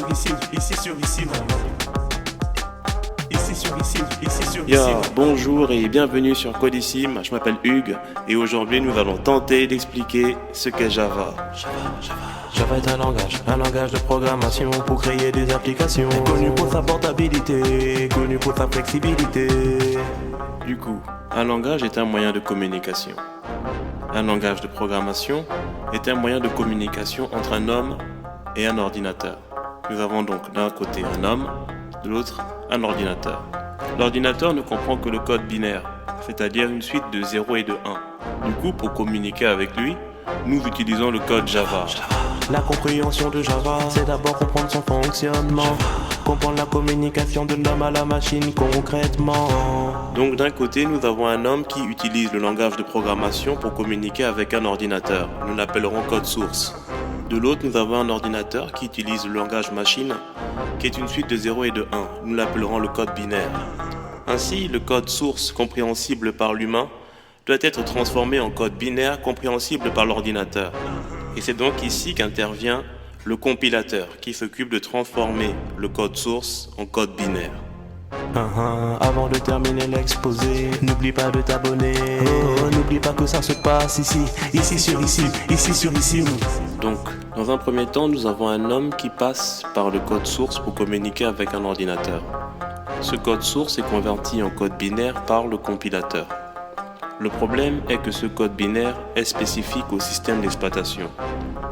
sur ici, ici sur ici. Ici sur ici, ici sur ici. Yo, bonjour et bienvenue sur Codissime, je m'appelle Hugues et aujourd'hui nous allons tenter d'expliquer ce qu'est Java. Java est un langage de programmation pour créer des applications. Connu pour sa portabilité, connu pour sa flexibilité. Du coup, un langage est un moyen de communication. Un langage de programmation est un moyen de communication entre un homme et un ordinateur. Nous avons donc d'un côté un homme, de l'autre un ordinateur. L'ordinateur ne comprend que le code binaire, c'est-à-dire une suite de 0 et de 1. Du coup, pour communiquer avec lui, nous utilisons le code Java. La compréhension de Java, c'est d'abord comprendre son fonctionnement. Comprendre la communication de l'homme à la machine concrètement. Donc d'un côté, nous avons un homme qui utilise le langage de programmation pour communiquer avec un ordinateur. Nous l'appellerons code source. De l'autre, nous avons un ordinateur qui utilise le langage machine, qui est une suite de 0 et de 1. Nous l'appellerons le code binaire. Ainsi, le code source compréhensible par l'humain doit être transformé en code binaire compréhensible par l'ordinateur. Et c'est donc ici qu'intervient le compilateur qui s'occupe de transformer le code source en code binaire. Avant de terminer l'exposé, n'oublie pas de t'abonner. N'oublie pas que ça se passe ici, ici sur ici, ici sur ici. Donc, dans un premier temps, nous avons un homme qui passe par le code source pour communiquer avec un ordinateur. Ce code source est converti en code binaire par le compilateur. Le problème est que ce code binaire est spécifique au système d'exploitation.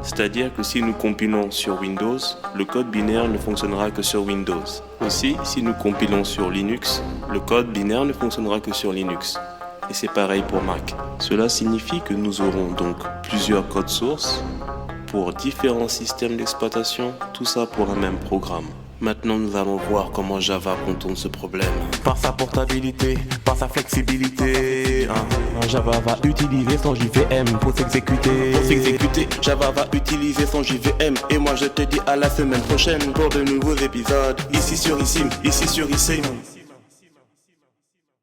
C'est-à-dire que si nous compilons sur Windows, le code binaire ne fonctionnera que sur Windows. Aussi, si nous compilons sur Linux, le code binaire ne fonctionnera que sur Linux. Et c'est pareil pour Mac. Cela signifie que nous aurons donc plusieurs codes sources pour différents systèmes d'exploitation, tout ça pour un même programme. Maintenant, nous allons voir comment Java contourne ce problème. Par sa portabilité, par sa flexibilité, Java va utiliser son JVM pour s'exécuter. Java va utiliser son JVM. Et moi je te dis à la semaine prochaine pour de nouveaux épisodes. Ici sur ici, ici sur ici.